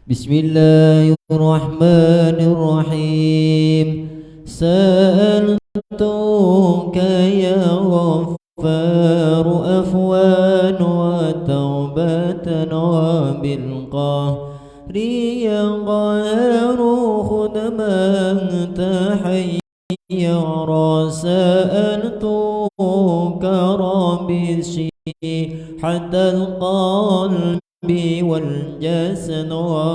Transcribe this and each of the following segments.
Bismillahirrahmanirrahim. Sa'altuka ya Ghaffar afwan wa taubatan wa bil qahri ya qaharu khudh man tahayyara. Sa'altuka rabbi hatta al-qalbi wal jasad wa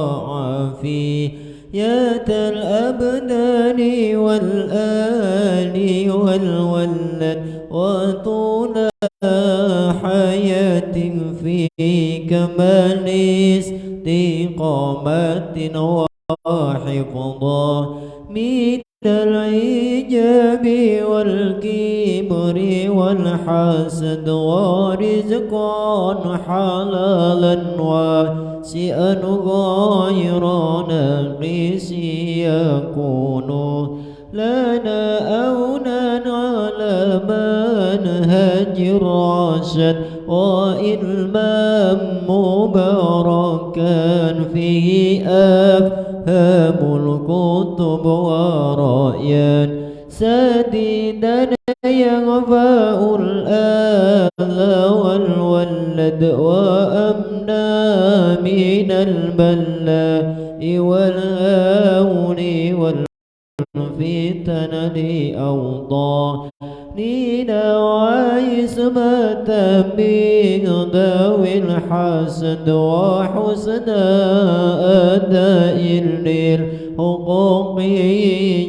عافية الأبدان والآل والولد وطول حياة في كمال استقامة وحفظا من العجاب والكبر والحسد ورزقا حلالا واسعا غير ناقص يكون لنا أونا على منهج الرشد وإلما مباركا فيه أفهم الكتب ورأيا سديدا يغفاء الآل والولد وأمنا من البلاء والهون والفتن لأوطاننا وعصمة من ذوي الحسد وحسن أداء للحقوق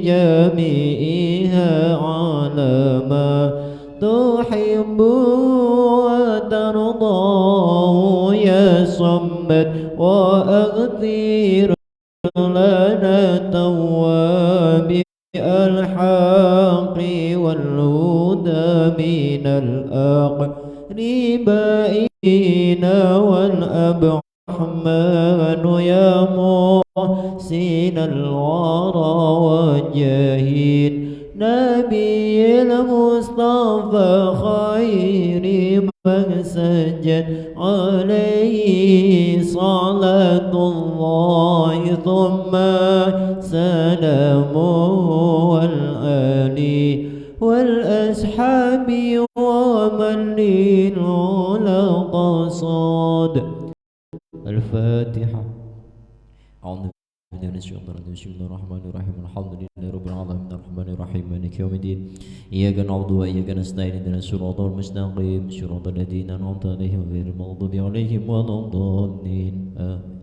جميعها على ما تحب وترضاه يا صمد وأغفر لنا تواب الحق والهدى من الأقربين والأبرحمن يا محسن الورى وجاهد نبي المصطفى خير من سجد عليه صلاة الله ثم سلامه والآل والأصحاب ومن للعلا قصد. الفاتحة. أعوذ بالله من الشيطان الرجيم. بسم الله الرحمن الرحيم. الحمد لله رب العالمين الرحمن الرحيم مالك يوم الدين. إياك نعبد وإياك نستعين اهدنا الصراط المستقيم صراط الذين أنعمت عليهم غير المغضوب عليهم ولا الضالين آمين.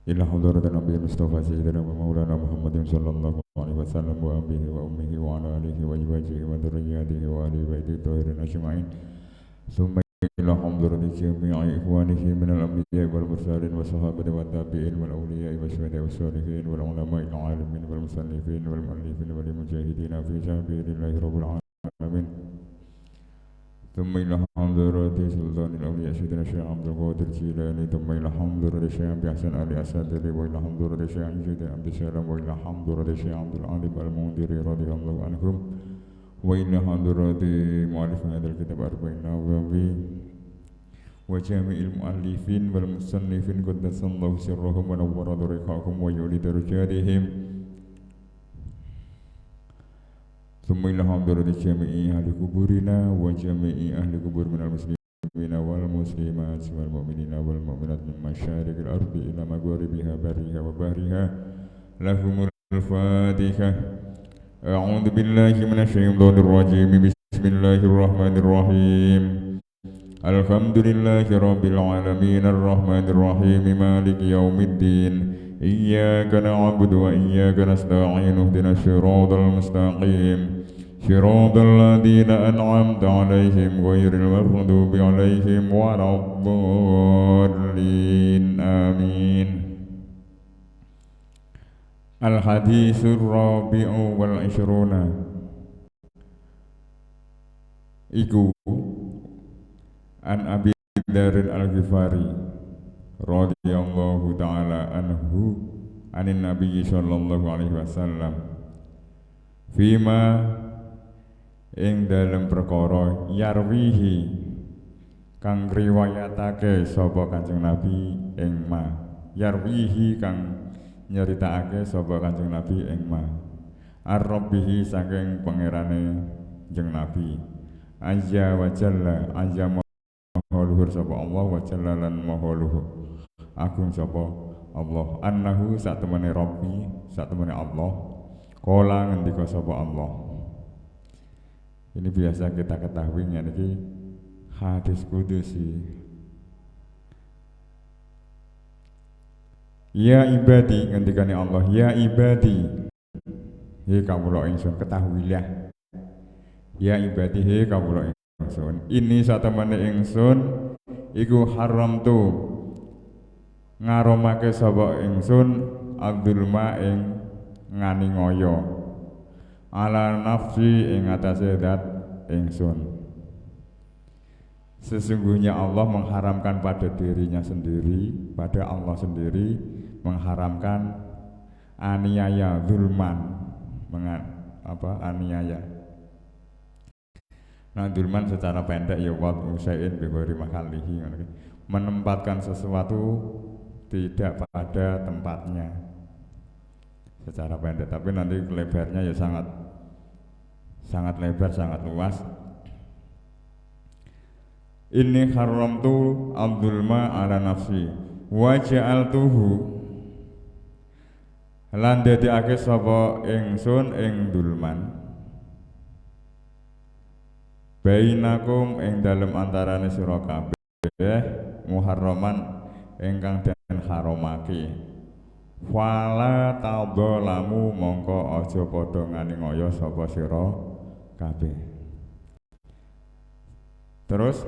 إلى حضرة النبي المصطفى سيدنا ومولانا محمد صلى الله عليه وسلم وأبيه وأمه وعلى آله وأزواجه وذرياته وآل بيته الطاهرين أجمعين. ثم إلى حضرة جميع إخوانه من الأنبياء والمرسلين والصحابة والتابعين والأولياء والشهداء والصالحين والعلماء العالمين والمصنفين والمؤلفين والمجاهدين في سبيل الله رب العالمين. ثم إلى حضرة سلطان الأولياء سيدنا الشيخ عبد القادر الجيلاني. ثم إلى حضرة الشيخ أبي حسن آل أسد وإلى حضرة الشيخ عيد عبد السلام وإلى حضرة الشيخ عبد العالم المنذري رضي الله عنهم وإلى حضرة مؤلف هذا الكتاب أربعين نووي وجميع المؤلفين والمصنفين قدس الله سرهم ونور ضريقهم ويولي درجاتهم. ثم إلى حضرة جميع أهل قبورنا وجميع أهل قبور من المسلمين والمسلمات والمؤمنين والمؤمنات من مشارق الأرض إلى مغاربها برها وبحرها لهم الفاتحة. أعوذ بالله من الشيطان الرجيم. بسم الله الرحمن الرحيم. الحمد لله رب العالمين الرحمن الرحيم مالك يوم الدين. إياك نعبد وإياك نستعين اهدنا الصراط المستقيم صراط الذين أنعمت عليهم غير المغضوب عليهم ولا الضالين آمين. Al-hadithur rabi'u wal ishruna iku an Abi Dzar al-Ghifari radhiyallahu ta'ala anhu anin Nabi sallallahu alaihi wasallam fima ing dalem perkara yarwihi kang riwayatake sapa Kanjeng Nabi ing ma yarwihi kang nyeritakake sapa Kanjeng Nabi ing ma ar-rabbihi saking pangerane Kanjeng Nabi azza wa jalla azza maha luhur sapa Allah wa jalla lan maha luhur agung sapa Allah annahu satemene Rabbi satemene Allah kala ngendika sapa Allah. Ini biasa kita ketahui niki hadis kudusi. Ya ibadi ngendikane Allah, ya ibadi he kawula ingsun ketahuilah. Ya ibadi he kawula ingsun ini satemene ingsun iku haram tu ngaromake sapa ingsun abdulma ing ngani ngoyo ala nafsi ing atase zat ingsun. Sesungguhnya Allah mengharamkan pada dirinya sendiri, pada Allah sendiri mengharamkan aniaya, zulman, aniaya. Nah, zulman secara pendek ya wad'u syai'in bi ghairi mahallihi, menempatkan sesuatu tidak pada tempatnya. Secara pendek, tapi nanti lebarnya ya sangat lebar, sangat luas. Inni haramtu abdulma ala nafsi wa ja'altuhu lan dadekake sapa ingsun ing dulman bainakum ing dalem antarane sira kabeh muharraman ingkang den haramake wala tadzalamu mongko aja padha nganingaya sapa sira kabeh. Terus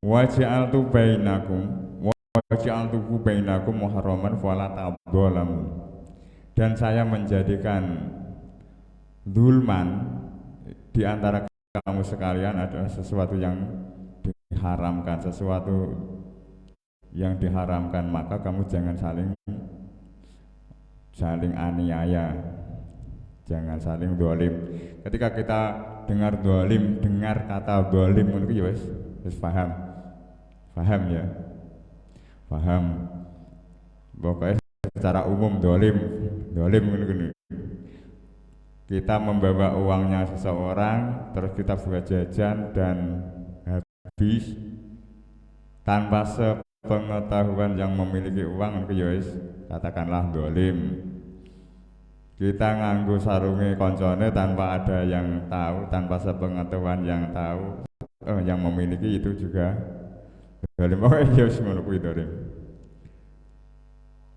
waja'altu bainakum muharraman fala tadzalamu, dan saya menjadikan zulman di antara kamu sekalian adalah sesuatu yang diharamkan, sesuatu yang diharamkan, maka kamu jangan saling aniaya, jangan saling dolim. Ketika kita dengar dolim, dengar kata dolim itu ya wis paham ya, paham. Pokoknya secara umum dolim ini. Kita membawa uangnya seseorang, terus kita buat jajan dan habis tanpa sepengetahuan yang memiliki uang itu ya wis katakanlah dolim. Kita nganggo sarunge koncone tanpa ada yang tahu, tanpa sepengetahuan yang tahu, yang memiliki itu juga dolim. Pokoknya ya wis ngono kuwi dolim.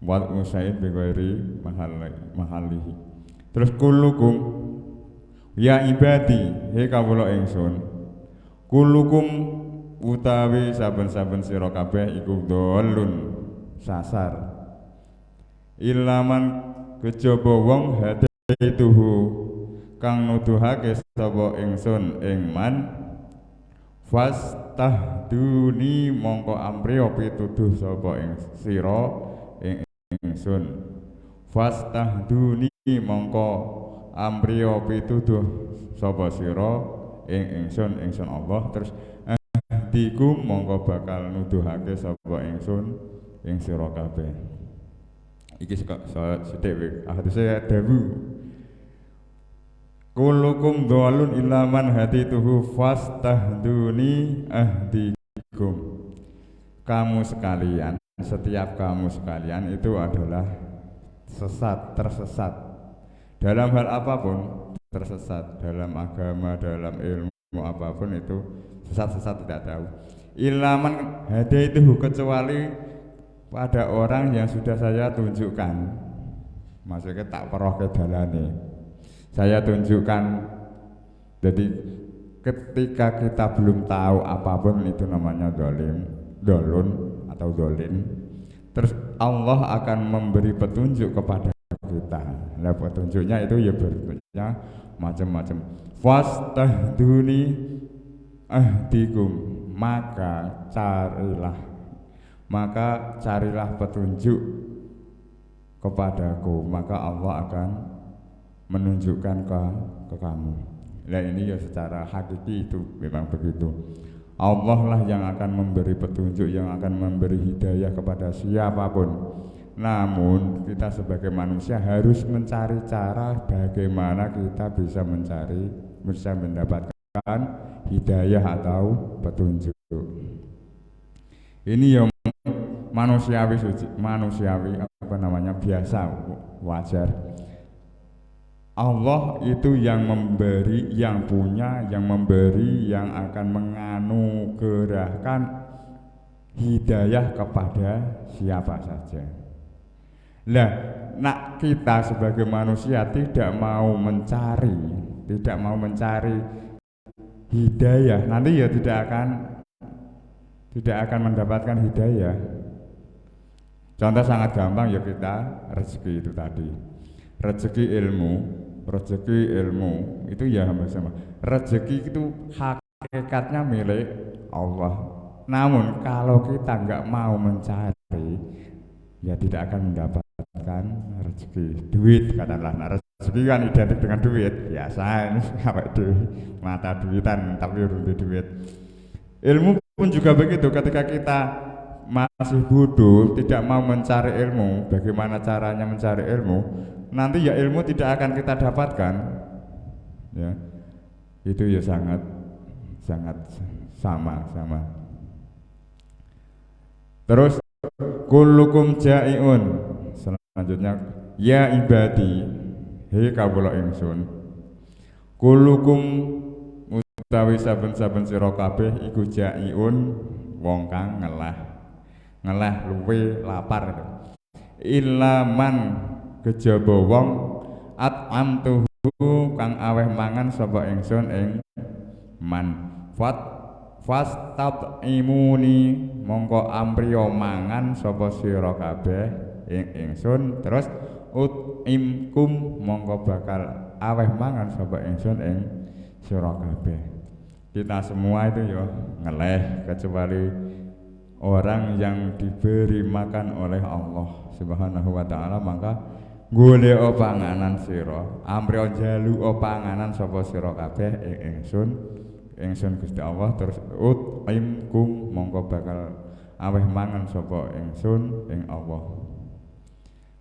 Wal usaid bi ghairi mahallihi. Terus kulukum ya ibadi he kawula ingsun kulukum utawi saben-saben sira kabeh iku dolun sasar ilaman kejaba wong hadaituhu kang nuduhake sapa ingsun ing man fastahduni mongko amriya pituduh sapa ing sira ing ingsun fastahduni mongko amriya pituduh sapa sira ing ingsun Allah. Terus ahdiku mongko bakal nuduhake sapa ingsun ing sira kabeh. Iki sithik hadise dawu kullukum dhalun illa man hadituhu fastahduni ahdikum. Kamu sekalian, setiap kamu sekalian itu adalah tersesat dalam hal apapun, tersesat dalam agama, dalam ilmu apapun itu sesat tidak tahu. Ilaman hadaituhu kecuali pada orang yang sudah saya tunjukkan, maksudnya tak peroh ke dalane, saya tunjukkan. Jadi ketika kita belum tahu apapun itu namanya dolun atau dolin. Terus Allah akan memberi petunjuk kepada kita. Lah petunjuknya itu ya bentuknya macam-macam. Fastahduni ahdikum, maka carilah petunjuk kepadaku, maka Allah akan menunjukkan ke kamu. Nah ini ya secara hakiki itu memang begitu. Allah lah yang akan memberi petunjuk, yang akan memberi hidayah kepada siapapun. Namun kita sebagai manusia harus mencari cara bagaimana kita bisa mendapatkan hidayah atau petunjuk. Ini yang manusiawi biasa, wajar. Allah itu yang memberi, yang punya, yang memberi, yang akan menganugerahkan hidayah kepada siapa saja. Nah, kita sebagai manusia tidak mau mencari hidayah, nanti ya tidak akan mendapatkan hidayah. Contoh sangat gampang ya, kita rezeki itu tadi, rezeki ilmu itu ya sama. Rezeki itu hakikatnya milik Allah. Namun kalau kita nggak mau mencari, ya tidak akan mendapatkan rezeki. Duit katakanlah, nah, rezeki kan identik dengan duit, biasa ini sampai mata duitan tapi urung duit. Ilmu pun juga begitu, ketika kita masih bodoh, tidak mau mencari ilmu, bagaimana caranya mencari ilmu, nanti ya ilmu tidak akan kita dapatkan. Ya, itu ya sangat sama. Terus kullukum ja'iun, selanjutnya ya ibadi, hei kawula ingsun, kullukum utawi saben-saben sira kabeh iku ja'iun, wong kang ngelah luwe lapar itu. Illa man kejaba wong at'amtuhu kang aweh mangan sapa ingsun ing man. Fastab'imuni mongko amriya mangan sapa sira kabeh ing ingsun. Terus ut'imkum mongko bakal aweh mangan sapa ingsun ing sira kabeh. Kita semua itu ya ngeleh, kecuali orang yang diberi makan oleh Allah Subhanahu wa ta'ala, maka golek panganan sira, amriya njaluk panganan sapa sira kabeh ing ingsun Gusti Allah. Terus ut'imkum mongko bakal aweh mangan sapa ingsun ing Allah.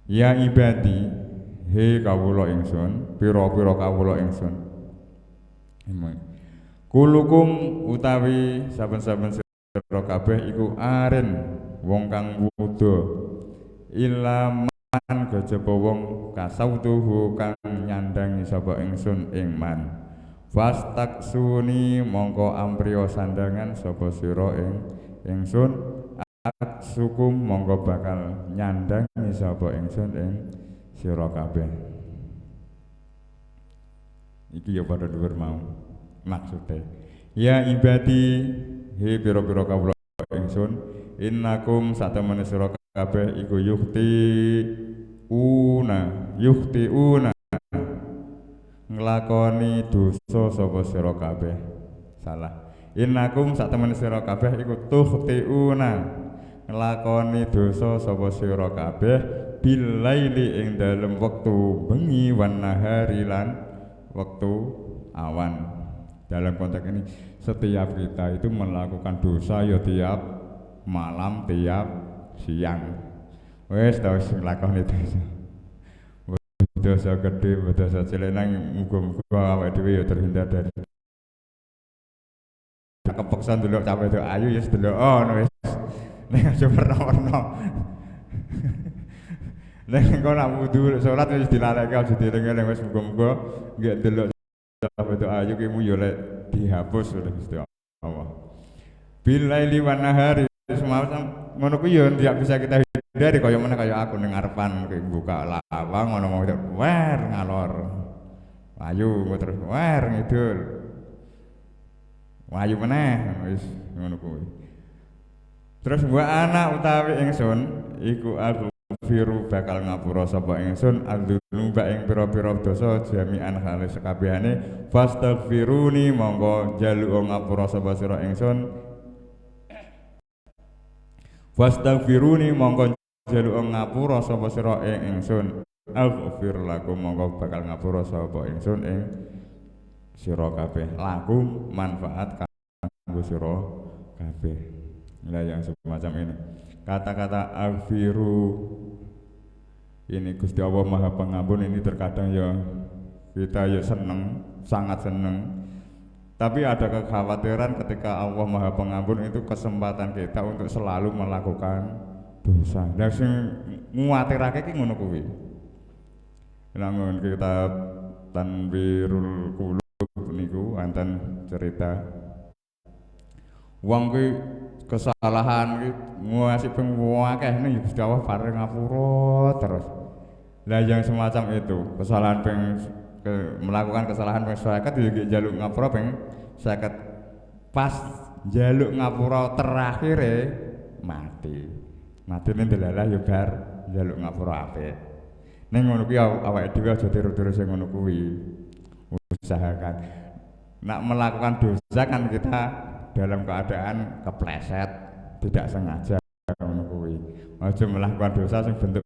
Ya ibadi, he kawula ingsun, pira-pira kawula ingsun, kulukum utawi saben-saben sira kabeh iku aren wong kang wuda, illa man kejaba wong kasautuhu kang nyandangi sapa ingsun ing man. Fastaksuni mongko ampriya sandangan sapa sira ing ingsun, aksukum mongko bakal nyandangi sapa ingsun ing sira kabeh. Iki ya padha dhuwur mau maksude. Ya ibadi, he pira-pira kawula ingsun, innakum satemene sira kabeh iku yukhtiuna nglakoni dosa sapa sira kabeh. Salah. Innakum satemene sira kabeh iku tukhtiuna nglakoni dosa sapa sira kabeh bilaili ing dalem wektu bengi wan nahari lan wektu awan. Dalam konteks ini setiap kita itu melakukan dosa ya tiap malam, tiap siang. Wes tau sing lakoni dosa. Dosa gede, dosa cilik nang muga-muga awake dhewe ya terhindar dari kepeksan dulu cawe itu ayu ya delok wis ning aja warna-warna. Nek kok nak wudu salat wis dilaleke aja dieling-eling, wis muga-muga nggih delok cawe itu ayu ki mu yo lek dihapus oleh Gusti Allah. Bilaili wan nahari semacam ngono kuwi yo ndak bisa kita hindari, kaya meneh kaya aku ning ngarepan buka lawang ngono mau wer ngalor. Ayu terus wer ngidul. Wayu meneh wis ngono kuwi. Terus wa anak utawi ingsun iku aku Astaghfiru bakal ngapura sapa ingsun adzunnuba ing pira-pira dosa jami'an hale sekabehane fastaghfiruni monggo njaluk ngapura sapa sira ingsun fastaghfiruni monggo njaluk ngapura sapa sira ingsun aghfir lakum monggo bakal ngapura sapa ingsun ing sira kabeh lakum manfaat kanggo sira kabeh. Lah yang semacam ini kata-kata aghfiru ini Gusti Allah Maha Pengampun ini terkadang ya kita ya seneng, sangat seneng. Tapi ada kekhawatiran ketika Allah Maha Pengampun itu kesempatan kita untuk selalu melakukan dosa. Lah sing nguwatirake ki ngono kuwi. Lamun kita Tanwirul Qulub niku wonten cerita wong kuwi kesalahan ki ngasih ping akeh ning Gusti Allah paring ngapura terus. Lah yang semacam itu, kesalahan ping melakukan kesalahan ping 50 ya njaluk ngapura ping 50. Pas njaluk ngapura terakhire mati. Matine delalah ya bar njaluk ngapura apik. Ning ngono kuwi awake dhewe aja tiru-tiru sing ngono kuwi. Usahakan nak melakukan dosa kan kita dalam keadaan kepleset, tidak sengaja ngono kuwi. Aja melakukan dosa sing bentuk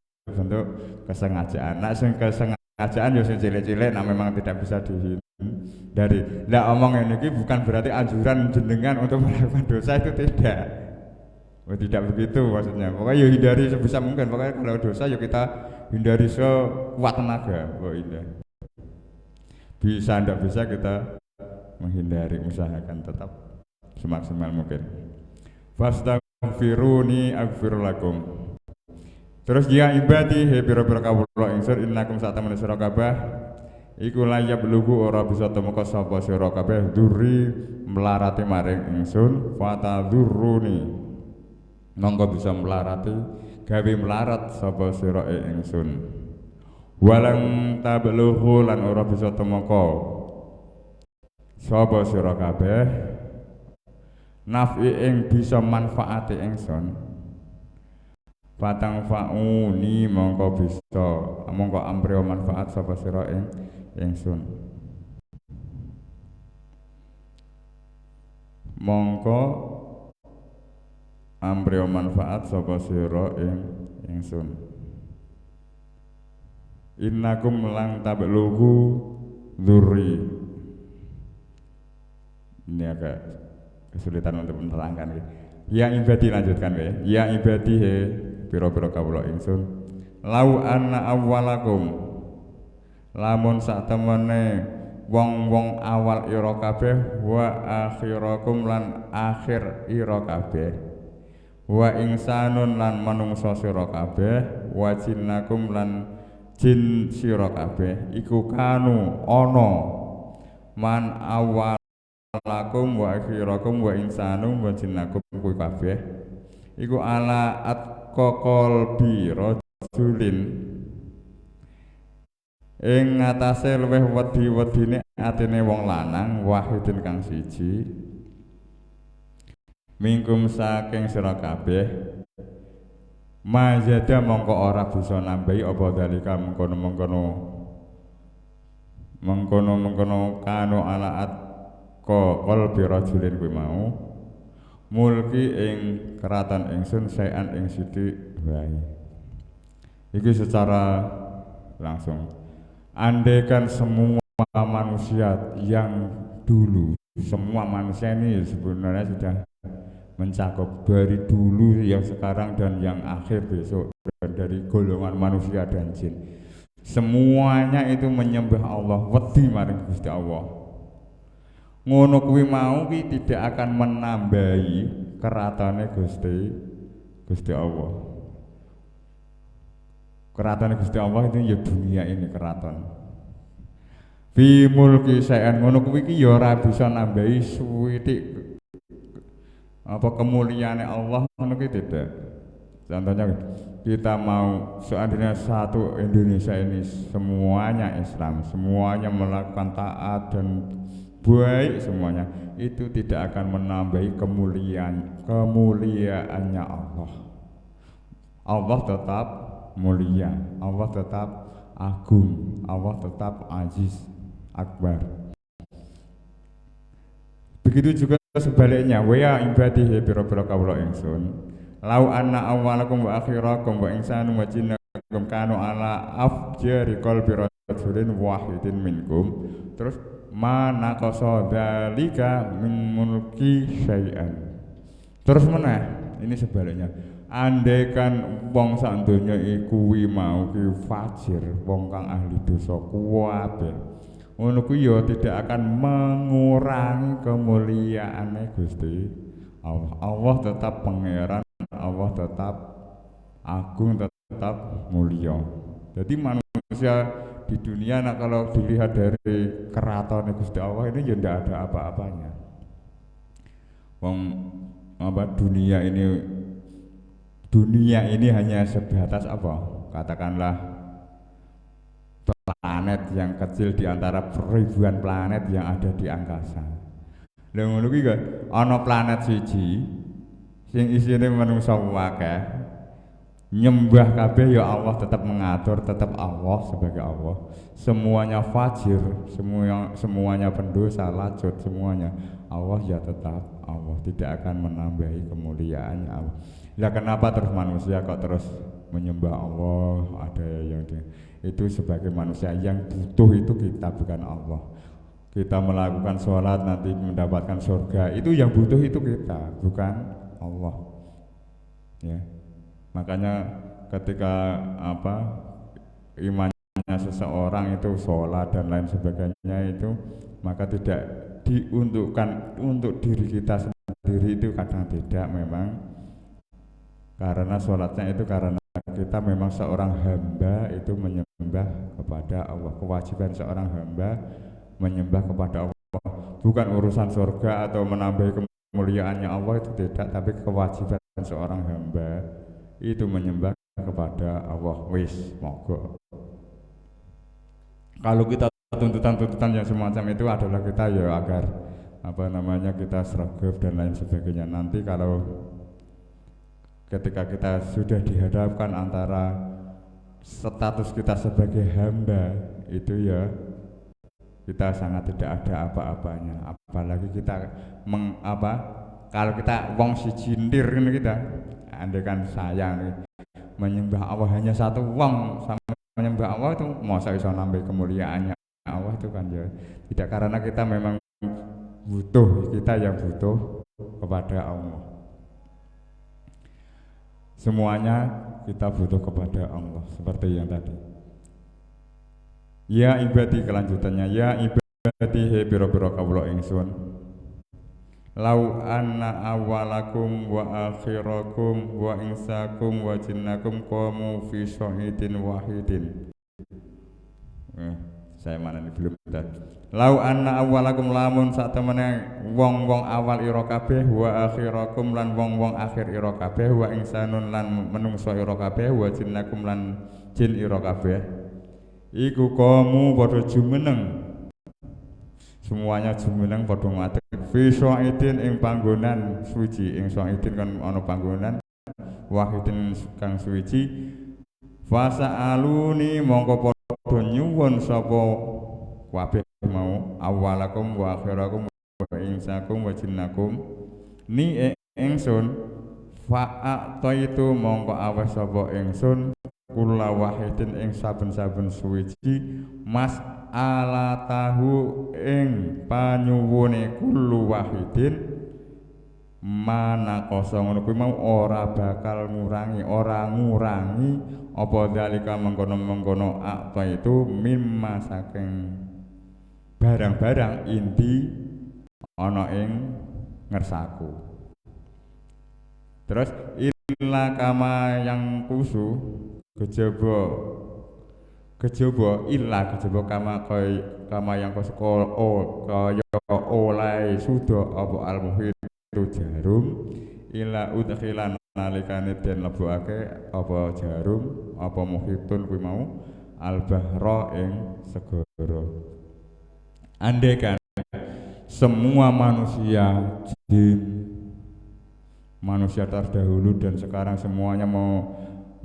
kesengajaan. Nek sing kesengajaan ya sing cilik-cilik nek memang tidak bisa dihindari. Lah omong ngene iki bukan berarti anjuran jenengan untuk melakukan dosa itu tidak. Oh, tidak begitu maksudnya. Pokoknya ya hindari sebisa mungkin. Pokoknya kalau dosa ya kita hindari sekuat tenaga. Oh indah. Bisa ndak bisa kita menghindari, usahakan tetap semaksimal mungkin. Fastaghfiruni aghfir lakum. Terus ya ibadi he pira-pira kawula ingsun innakum satamene sira kabeh iku layab lugu ora bisa temeka sapa sira kabeh duri melarati maring ingsun fatadzurruni monggo bisa melarati gawe melarat sapa sira ingsun walang tablughu lan ora bisa temeka sapa sira kabeh nafi ing bisa manfaati ingsun patang fauni mongko bisa mongko amrih manfaat sapa sira ingsun mongko amrih manfaat sapa sira ingsun innakum lang tablughu dzurri. Ini agak kesulitan untuk menerangkan ya ibadi lanjutkan ya ibadi he pira-pira kawula ingsun lau anna awwalakum lamun sak temene wong-wong awal ira kabeh wa akhirakum lan akhir ira kabeh wa insanun lan manungsa sira kabeh wa jinnakum lan jin sira kabeh iku kanu ana man awalakum wa akhirakum wa insanum wa jinnakum kuwi kabeh iku ala atqaqalbi rajulin ing ngatasé luweh wedi-wedine atine wong lanang wahidin kang siji mingkum saking sira kabeh majada mongko ora bisa nambahi apa dalika mengkono kanu ala atqaqalbi rajulin kuwi mau mulki ing keratan ingsun saean ing sithik wae. Iki secara langsung andaikan semua manusia yang dulu, semua manusia ini sebenarnya sudah mencakup dari dulu yang sekarang dan yang akhir besok, dan dari golongan manusia dan jin, semuanya itu menyembah Allah, wedi maring Gusti Allah. Ngono kuwi mau ki tidak akan menambahi keratane Gusti Allah. Keratane Gusti Allah itu ya dunia ini keraton. Fi mulki sayan ngono kuwi ki ya ora bisa nambahi suwitik apa kemuliaane Allah ngono ki tidak. Contohnya kita mau seandainya satu Indonesia ini semuanya Islam, semuanya melakukan taat dan baik semuanya, itu tidak akan menambahi kemuliaannya Allah. Allah tetap mulia, Allah tetap agung, Allah tetap aziz, akbar. Begitu juga sebaliknya, wa ya ibadihi pira-pira kawula ingsun. Lau anna awwalakum wa akhirakum wa insanu wa jinnakum kanu ala afjari qalbi rajulin wahidin minkum. Terus mana qasa dzalika min mulki syai'an. Terus meneh, ini sebaliknya. Andaikan wong sak donya iku mau ki fajir, wong kang ahli dosa kuwabe. Ngono kuwi ya tidak akan mengurangi kemuliaane Gusti Allah. Allah tetap pangeran, Allah tetap agung, tetap mulia. Jadi manusia di dunia, nah kalau dilihat dari keraton Gusti Allah ini ya tidak ada apa-apanya. Wong apa dunia ini hanya sebatas apa? Katakanlah planet yang kecil di antara ribuan planet yang ada di angkasa. Lha ngono kuwi kok ana planet siji sing isine manungsa akeh, nyembah kabeh ya Allah, tetap mengatur, tetap Allah sebagai Allah. Semuanya fajir, semuanya pendosa, lacut, semuanya Allah ya tetap Allah, tidak akan menambahi kemuliaannya Allah. Lah kenapa terus manusia kok terus menyembah Allah? Ada yang itu sebagai manusia yang butuh itu kita, bukan Allah. Kita melakukan sholat nanti mendapatkan surga, itu yang butuh itu kita, bukan Allah. Ya. Makanya ketika imannya seseorang itu sholat dan lain sebagainya itu, maka tidak diuntukkan untuk diri kita sendiri, itu kadang tidak memang, karena sholatnya itu karena kita memang seorang hamba itu menyembah kepada Allah. Kewajiban seorang hamba menyembah kepada Allah, bukan urusan surga atau menambah kemuliaannya Allah, itu tidak, tapi kewajiban seorang hamba itu menyembah kepada Allah. Wis monggo. Kalau kita tuntutan-tuntutan yang semacam itu adalah kita ya agar kita sregep dan lain sebagainya. Nanti kalau ketika kita sudah dihadapkan antara status kita sebagai hamba itu ya kita sangat tidak ada apa-apanya. Apalagi kita kalau kita wong siji ndir ini, kita andaikan saya menyembah Allah hanya satu wong sama menyembah Allah itu masa bisa nambah kemuliaannya Allah, itu kan ya tidak, karena kita memang butuh, kita yang butuh kepada Allah. Semuanya kita butuh kepada Allah, seperti yang tadi. Ya ibadi, kelanjutannya, ya ibadi he biro-biro kawula ingsun. Lau anna awalakum wa akhirakum wa insakum wa jinnakum qamu fi syahidin wahidin. Saya mana ini belum tadi. Lau anna awalakum, lamun sak temene wong-wong awal ira kabeh, wa akhirakum lan wong-wong akhir ira kabeh, wa insanun lan menungso ira kabeh, wa jinnakum lan jin ira kabeh. Iku kamu padha jumeneng, semuanya jumeneng padha mati fi syahidin ing panggonan suci. Ing syahidin kan ana panggonan wahidin kang suci. Fasa'aluni mongko padha nyuwun sapa kabeh mau awalakum wa akhirakum wa insakum wa jinnakum ni ingsun fa'ataitu mongko aweh sapa ingsun kula wahidin ing saben-saben suwiji mas alatahu ing panyuwune kullu wahidin mana kosong ngono kuwi mau ora bakal ngurangi apa dalika mengkono-mengkono apa itu mimma saking barang-barang inti ana ing ngersaku. Terus illa kama yang kusu kejaba kama yang kusu kaya oleh suda apa al-muhitu jarum illa udkhilan nalikane den lebokake apa jarum apa muhitun kuwi mau al-bahra ing segara. Andaikan semua manusia, jin, manusia terdahulu dan sekarang semuanya mau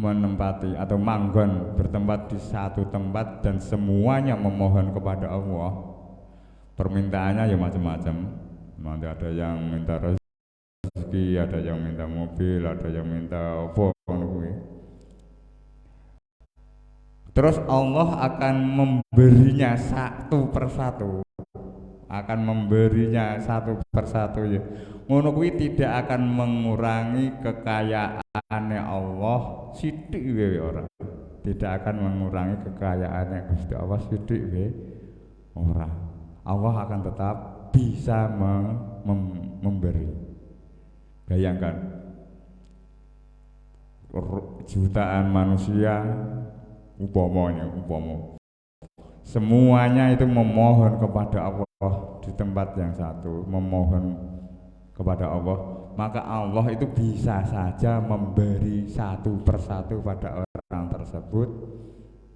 menempati atau manggon bertempat di satu tempat dan semuanya memohon kepada Allah. Permintaannya ya macam-macam. Nanti ada yang minta rezeki, ada yang minta mobil, ada yang minta apa ngono kuwi. Terus Allah akan memberinya satu persatu, akan memberinya satu persatu ya. Ngono kuwi tidak akan mengurangi kekayaannya Allah sithik wae ora. Tidak akan mengurangi kekayaannya Gusti Allah sithik wae ora. Allah akan tetap bisa memberi. Bayangkan jutaan manusia upama semuanya itu memohon kepada Allah di tempat yang satu, memohon kepada Allah, maka Allah itu bisa saja memberi satu persatu pada orang tersebut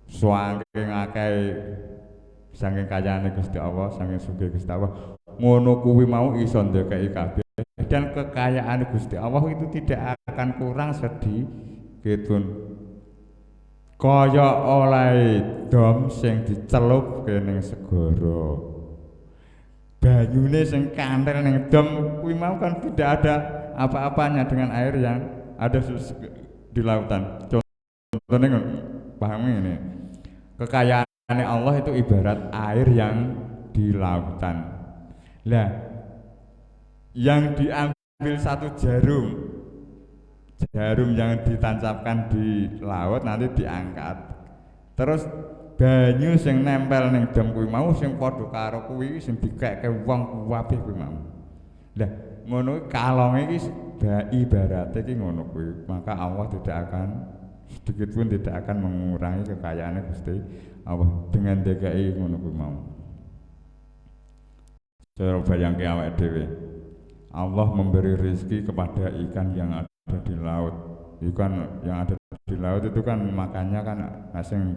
saking akeh, saking kayaane Gusti Allah, saking sugih Gusti Allah. Ngono kuwi mau iso ndekeki kabeh, dan kekayaan Gusti Allah itu tidak akan kurang sedikitpun. Kaya oleh dom sing dicelup ning segara, banyune sing kanthil ning dom kuwi mau kan tidak ada apa-apanya dengan air yang ada di lautan. Contohnya pahami ini, kekayaan Allah itu ibarat air yang di lautan. Lah, yang diambil satu jarum yang ditancapkan di laut nanti diangkat, terus banyu sing nempel ning dom kuwi mau sing padha karo kuwi sing dikekke wong kabeh kuwi mau. Lah ngono kalonge iki ibarate iki ngono kuwi, maka Allah tidak akan sedikit pun tidak akan mengurangi kekayaannya Gusti Allah dengan DKI ngono kuwi mau. Coba bayangke awake dhewe, Allah memberi rezeki kepada ikan yang ada di laut. Ikan yang ada di laut itu kan makannya kan asing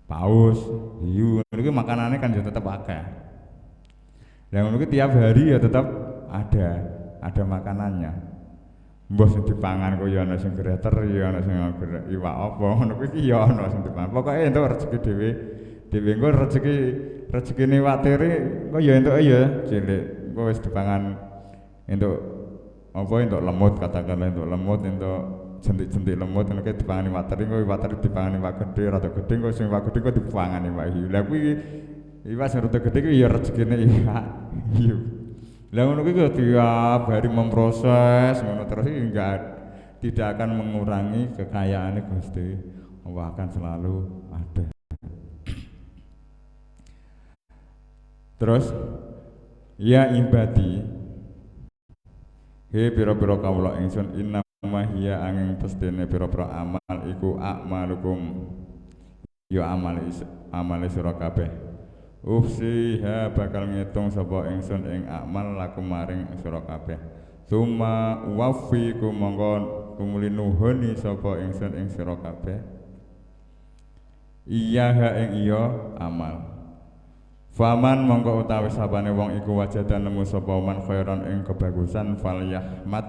paus, hiu, itu makanannya kan juga tetap akeh. Dan itu tiap hari ya tetap ada makanannya. Mbah sing dipangan kok ya ana sing greter, ya ana sing iwak apa, ngono kuwi ya ana sing dipangan. Pokoke entuk rezeki dhewe. Dhewe engko rezekine watire kok ya entuk ya cilik. Engko wis dipangan entuk apa entuk lemut, katakanlah entuk lemut, entuk jentik-jentik lemut ngono kuwi dipangani wateri, engko wateri dipangani iwak gedhe, rada gedhe engko sing iwak gedhe kok dipangani iwak hiu. Lah kuwi iwak sing rada gedhe kuwi ya rezekine iwak hiu. Lah ngono kuwi tiap hari memproses ngono terus tidak akan mengurangi kekayaane Gusti Allah, akan selalu ada. Terus ya ibadi, he pira-pira kawula ingsun, inna hiya angin pestine pira-pira amal iku akmalukum, ya amale sira kabeh. Ufsiha bakal ngitung sapa ingsun ing amal lakum maring sira kabeh. Summa wafikum mongko kumuli nuhuni sapa ingsun ing sira kabeh. Iya ha ing iya amal. Faman mongko utawi sapane wong iku wajadan nemu sapa man khairan ing kebagusan falyahmad,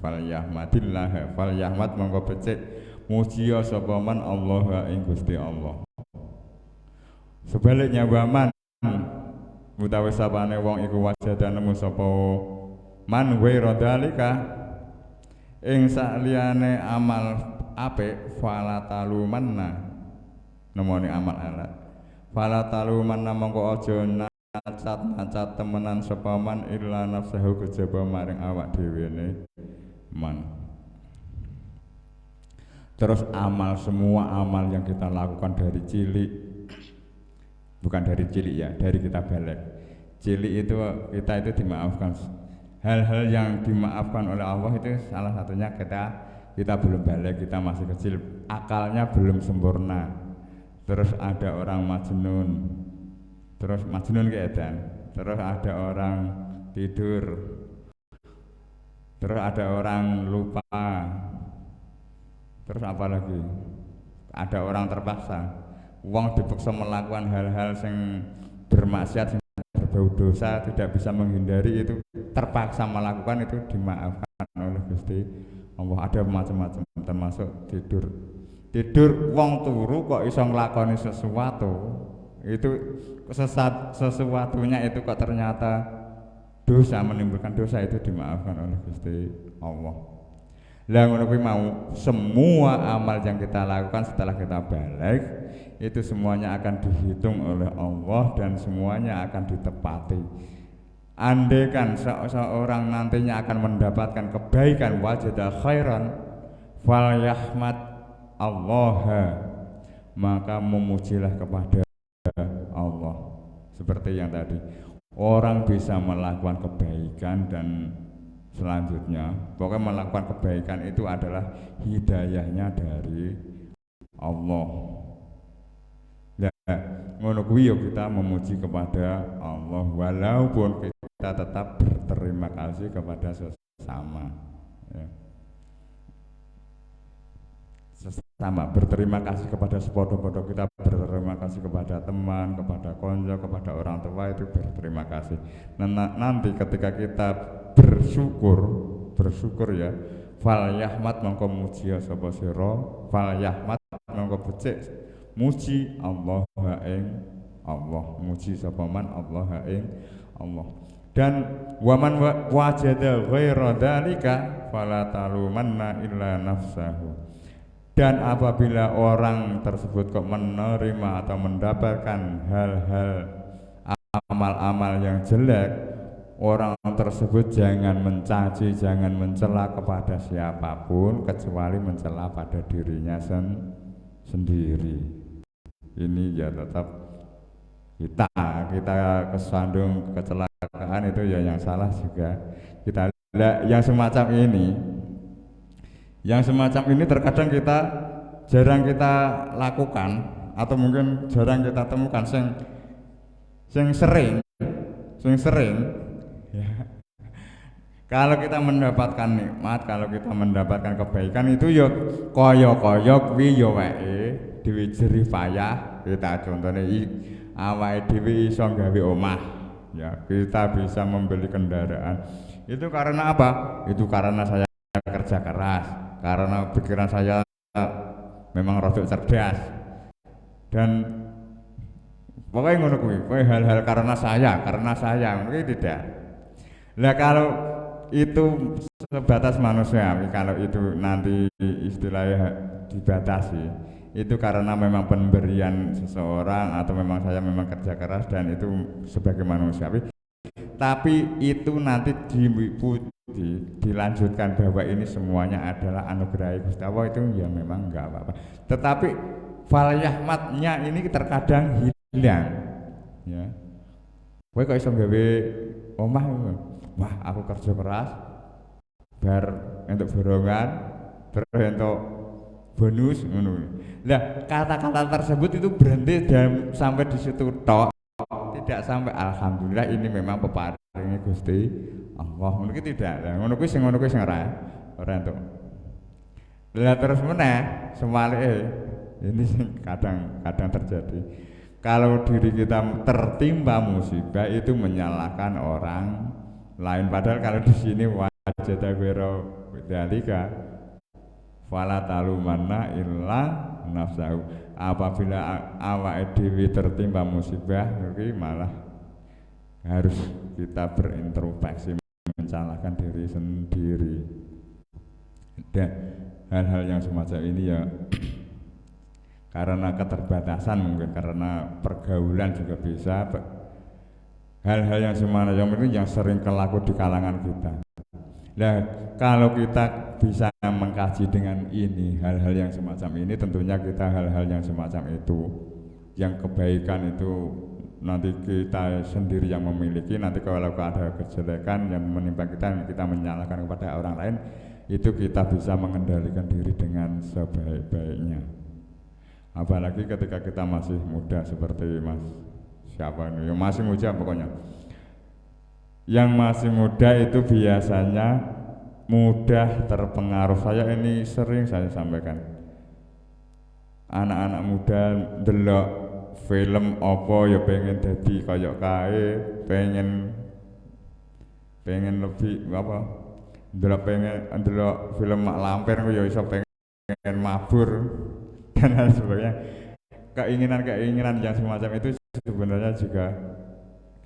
falyahmadillah, falyahmad mongko becik mujiya sapa man Allah ing Gusti Allah. Sebaliknya waman utawi sapane wong iku wajadan nemu sapa man ghaira dalika ing saliyane amal apik falatalumanna, nemoni amal elek. Fala talumanna mongko aja nacat temenan sapa man illa nafsahu kejaba maring awak dhewene man. Terus semua amal yang kita lakukan dari cilik, bukan dari cilik ya, dari kita balik. Cilik itu kita itu dimaafkan. Hal-hal yang dimaafkan oleh Allah itu salah satunya kita belum balik, kita masih kecil, akalnya belum sempurna. Terus ada orang majnun, terus majnun keedan, terus ada orang tidur, terus ada orang lupa, terus apa lagi? Ada orang terpaksa, wong dipaksa melakukan hal-hal yang bermaksiat, yang berbau dosa, tidak bisa menghindari itu, terpaksa melakukan itu dimaafkan oleh Gusti Allah. Ada macam-macam. termasuk tidur wong turu kok iso nglakoni sesuatu itu sesuatunya itu kok ternyata dosa, menimbulkan dosa, itu dimaafkan oleh Gusti Allah. Lah ngono kuwi mau, semua amal yang kita lakukan setelah kita balik itu semuanya akan dihitung oleh Allah dan semuanya akan ditepati. Andai kan seorang nantinya akan mendapatkan kebaikan, wajada khairan fal yahmad Allah, maka memujilah kepada Allah. Seperti yang tadi, orang bisa melakukan kebaikan dan selanjutnya pokoknya melakukan kebaikan itu adalah hidayahnya dari Allah. Nah, ngono kuwi yo kita memuji kepada Allah walaupun kita tetap berterima kasih kepada sesama, ya. Sesama berterima kasih kepada sepodo-podo kita, berterima kasih kepada teman, kepada konco, kepada orang tua, itu berterima kasih. Nanti ketika kita bersyukur ya, fal yahmad mongko muji sapa sira, fal yahmad mongko becik muji Allah ing Allah, muji sapa man Allah ing Allah. Dan waman wajada ghaira dzalika fala talumanna illa nafsahu. Dan apabila orang tersebut kok menerima atau mendapatkan hal-hal amal-amal yang jelek, orang tersebut jangan mencaci, jangan mencela kepada siapapun kecuali mencela pada dirinya sendiri. Ini ya tetap kita kesandung kecelakaan itu ya yang salah juga kita. Yang semacam ini terkadang kita jarang kita lakukan atau mungkin jarang kita temukan, sing sering ya. Kalau kita mendapatkan nikmat, kalau kita mendapatkan kebaikan itu ya kaya kuwi ya wae dhewe jerih payah. Kita contohnya awake dhewe iso gawe omah, ya kita bisa membeli kendaraan. Itu karena apa? Itu karena saya kerja keras, karena pikiran saya memang rodok cerdas. Dan pokoknya ngono kuwi hal-hal karena saya mungkin tidak. Lah kalau itu sebatas manusiawi, kalau itu nanti istilahnya dibatasi, itu karena memang pemberian seseorang atau memang saya memang kerja keras dan itu sebagai manusiawi. Tapi itu nanti dilanjutkan bahwa ini semuanya adalah anugerah Gusti Allah, itu ya memang enggak apa-apa. Tetapi fal yahmadnya ini terkadang hilang, ya. Kowe kok iso gawe omah, wah aku kerja keras bar entuk borongan terus entuk bonus ngono. Lah kata-kata tersebut itu berhenti dan sampai di situ tok, tidak sampai alhamdulillah ini memang peparinge Gusti Allah. Ngono ki tidak. Lah ngono kuwi sing ora entuk. Lah terus meneh semalike ini kadang terjadi. Kalau diri kita tertimpa musibah itu menyalahkan orang lain, padahal kalau di sini wajada ghairu dzalika fala talumanna illa nafsahu. Apabila awake dhewe tertimpa musibah iki malah harus kita berintrospeksi, menyalahkan diri sendiri. Dan hal-hal yang semacam ini ya karena keterbatasan, mungkin karena pergaulan juga bisa, hal-hal yang semacam ini yang sering kelaku di kalangan kita. Nah, kalau kita bisa mengkaji dengan ini, hal-hal yang semacam ini, tentunya kita hal-hal yang semacam itu, yang kebaikan itu nanti kita sendiri yang memiliki. Nanti kalau ada kejelekan yang menimpa kita menyalahkan kepada orang lain, itu kita bisa mengendalikan diri dengan sebaik-baiknya. Apalagi ketika kita masih muda seperti Mas siapa ini, yang masih muda pokoknya. Yang masih muda itu biasanya mudah terpengaruh. Saya ini sering saya sampaikan, anak-anak muda ndelok film opo ya pengen jadi kayak kae, pengen lebih apa, ndelok film Mak Lampir ya iso pengen pengen mabur dan lain sebagainya. Keinginan-keinginan yang semacam itu sebenarnya juga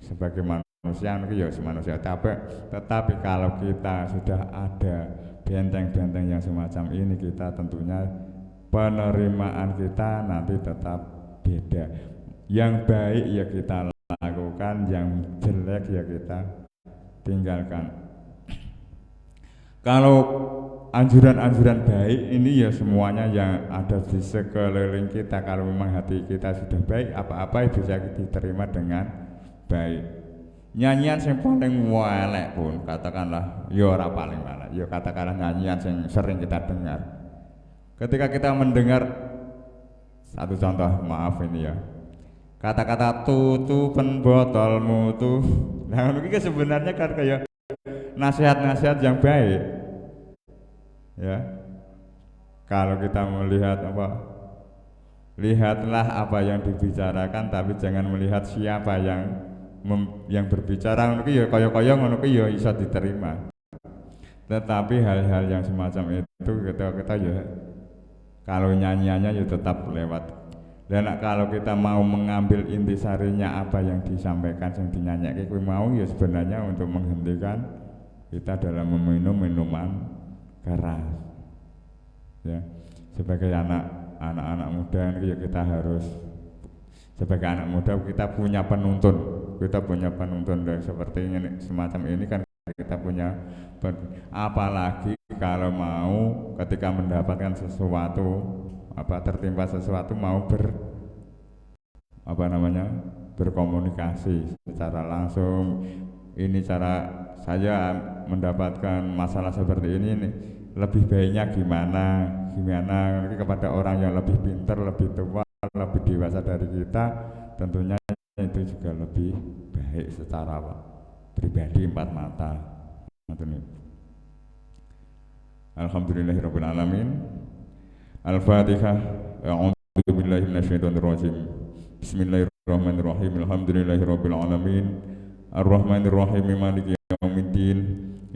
sebagai manusia ya manusia tetapi kalau kita sudah ada benteng-benteng yang semacam ini, kita tentunya penerimaan kita nanti tetap beda. Yang baik ya kita lakukan, yang jelek ya kita tinggalkan. Kalau anjuran-anjuran baik ini ya semuanya yang ada di sekeliling kita, kalau memang hati kita sudah baik, apa-apa bisa diterima dengan baik. Nyanyian yang paling elek pun katakanlah ya ora paling elek, ya katakanlah nyanyian yang sering kita dengar. Ketika kita mendengar satu contoh, maaf ini ya, kata-kata tutupen botolmu tuh, nah ini sebenarnya kan kayak nasihat-nasihat yang baik ya. Kalau kita melihat lihatlah apa yang dibicarakan, tapi jangan melihat siapa yang berbicara. Ngono ki ya kaya-kaya ngono ki ya iso diterima. Tetapi hal-hal yang semacam itu kita ya kalau nyanyiannya ya tetap lewat. Dan kalau kita mau mengambil intisarinya apa yang disampaikan, yang dinyanyikan kuwi mau ya sebenarnya untuk menghentikan kita dalam meminum minuman keras. Ya, sebagai anak-anak muda ya kita harus, sebagai anak muda kita punya penuntun dan seperti ini, semacam ini kan kita punya apalagi kalau mau ketika mendapatkan sesuatu tertimpa sesuatu mau berkomunikasi secara langsung. Ini cara saya mendapatkan masalah seperti ini nih, lebih baiknya gimana kepada orang yang lebih pintar, lebih tua, lebih dewasa dari kita, tentunya itu juga lebih baik secara pribadi, empat mata. Alhamdulillahirabbil alamin. Al-Fatihah. A'udzu billahi minasyaitonir rajim. Bismillahirrahmanirrahim. Alhamdulillahirabbil alamin. Ar-Rahmanir Rahim. Maliki yaumiddin.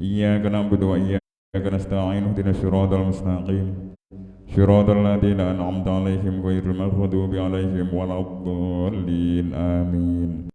Iyyaka na'budu wa iyyaka nasta'in. Ihdinas siratal mustaqim. Shiratal ladzina an'amta 'alaihim ghairil maghdubi 'alaihim waladdallin. Amin.